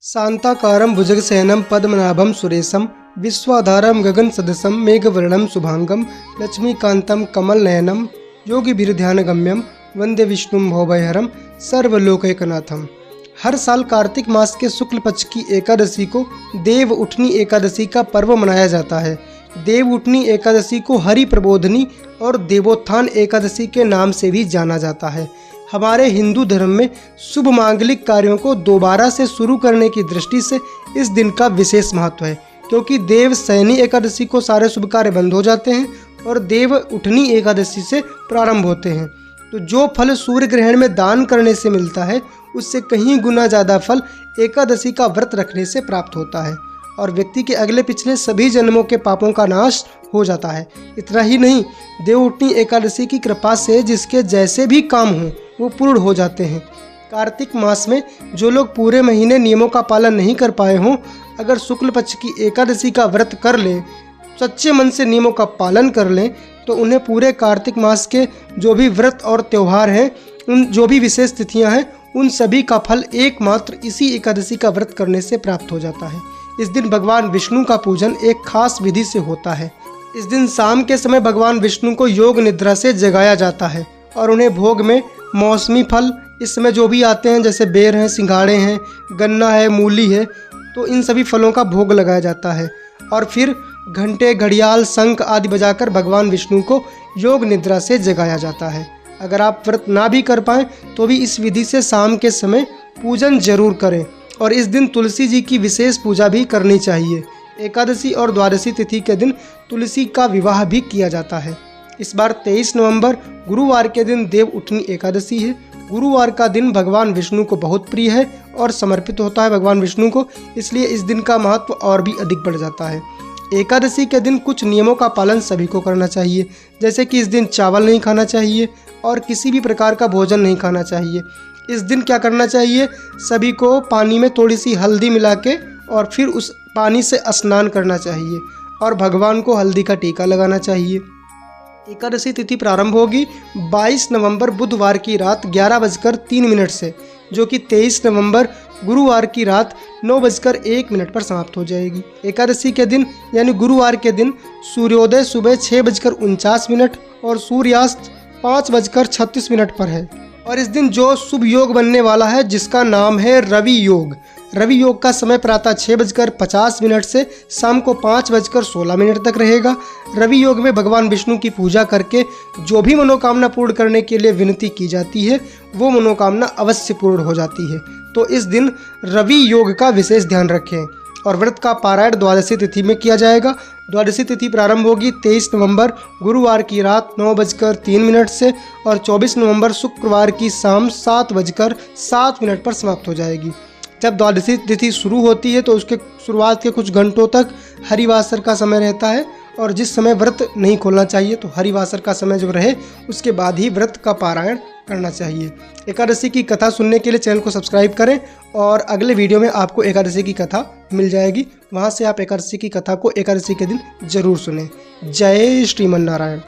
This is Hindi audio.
शांताकारं भुजगशयनं पद्मनाभं सुरेशं विश्वाधारं गगनसदृशं मेघवर्णं शुभांगं लक्ष्मीकान्तं कमलनयनं योगिभिर्ध्यानगम्यं वंदे विष्णुं भवभयहरं सर्वलोकैकनाथम। हर साल कार्तिक मास के शुक्ल पक्ष की एकादशी को देव उठनी एकादशी का पर्व मनाया जाता है। देव उठनी एकादशी को हरि प्रबोधनी और देवोत्थान एकादशी के नाम से भी जाना जाता है। हमारे हिंदू धर्म में शुभ मांगलिक कार्यों को दोबारा से शुरू करने की दृष्टि से इस दिन का विशेष महत्व है, क्योंकि देव शयनी एकादशी को सारे शुभ कार्य बंद हो जाते हैं और देव उठनी एकादशी से प्रारंभ होते हैं। तो जो फल सूर्य ग्रहण में दान करने से मिलता है, उससे कहीं गुना ज़्यादा फल एकादशी का व्रत रखने से प्राप्त होता है और व्यक्ति के अगले पिछले सभी जन्मों के पापों का नाश हो जाता है। इतना ही नहीं, देव उठनी एकादशी की कृपा से जिसके जैसे भी काम हों वो पूर्ण हो जाते हैं। कार्तिक मास में जो लोग पूरे महीने नियमों का पालन नहीं कर पाए हों, अगर शुक्ल पक्ष की एकादशी का व्रत कर लें, सच्चे मन से नियमों का पालन कर लें, तो उन्हें पूरे कार्तिक मास के जो भी व्रत और त्यौहार हैं, उन जो भी विशेष तिथियां हैं, उन सभी का फल एकमात्र इसी एकादशी का व्रत करने से प्राप्त हो जाता है। इस दिन भगवान विष्णु का पूजन एक खास विधि से होता है। इस दिन शाम के समय भगवान विष्णु को योग निद्रा से जगाया जाता है और उन्हें भोग में मौसमी फल इस समय जो भी आते हैं, जैसे बेर हैं, सिंघाड़े हैं, गन्ना है, मूली है, तो इन सभी फलों का भोग लगाया जाता है और फिर घंटे, घड़ियाल, शंख आदि बजाकर भगवान विष्णु को योग निद्रा से जगाया जाता है। अगर आप व्रत ना भी कर पाएँ तो भी इस विधि से शाम के समय पूजन जरूर करें और इस दिन तुलसी जी की विशेष पूजा भी करनी चाहिए। एकादशी और द्वादशी तिथि के दिन तुलसी का विवाह भी किया जाता है। इस बार 23 नवंबर गुरुवार के दिन देव उठनी एकादशी है। गुरुवार का दिन भगवान विष्णु को बहुत प्रिय है और समर्पित होता है भगवान विष्णु को, इसलिए इस दिन का महत्व और भी अधिक बढ़ जाता है। एकादशी के दिन कुछ नियमों का पालन सभी को करना चाहिए, जैसे कि इस दिन चावल नहीं खाना चाहिए और किसी भी प्रकार का भोजन नहीं खाना चाहिए। इस दिन क्या करना चाहिए, सभी को पानी में थोड़ी सी हल्दी मिला के और फिर उस पानी से स्नान करना चाहिए और भगवान को हल्दी का टीका लगाना चाहिए। एकादशी तिथि प्रारंभ होगी 22 नवंबर बुधवार की रात 11:03 से, जो कि 23 नवंबर गुरुवार की रात 9:01 पर समाप्त हो जाएगी। एकादशी के दिन यानी गुरुवार के दिन सूर्योदय सुबह 6:49 और सूर्यास्त 5:36 पर है और इस दिन जो शुभ योग बनने वाला है, जिसका नाम है रवि योग। रवि योग का समय प्रातः 6:50 से शाम को 5:16 तक रहेगा। रवि योग में भगवान विष्णु की पूजा करके जो भी मनोकामना पूर्ण करने के लिए विनती की जाती है, वो मनोकामना अवश्य पूर्ण हो जाती है। तो इस दिन रवि योग का विशेष ध्यान रखें और व्रत का पारायण द्वादशी तिथि में किया जाएगा। द्वादशी तिथि प्रारंभ होगी 23 नवंबर गुरुवार की रात 9:03 से और 24 नवंबर शुक्रवार की शाम 7:07 पर समाप्त हो जाएगी। जब द्वादशी तिथि शुरू होती है तो उसके शुरुआत के कुछ घंटों तक हरिवासर का समय रहता है और जिस समय व्रत नहीं खोलना चाहिए, तो हरिवासर का समय जब रहे उसके बाद ही व्रत का पारायण करना चाहिए। एकादशी की कथा सुनने के लिए चैनल को सब्सक्राइब करें और अगले वीडियो में आपको एकादशी की कथा मिल जाएगी, वहाँ से आप एकादशी की कथा को एकादशी के दिन जरूर सुनें। जय श्रीमन नारायण।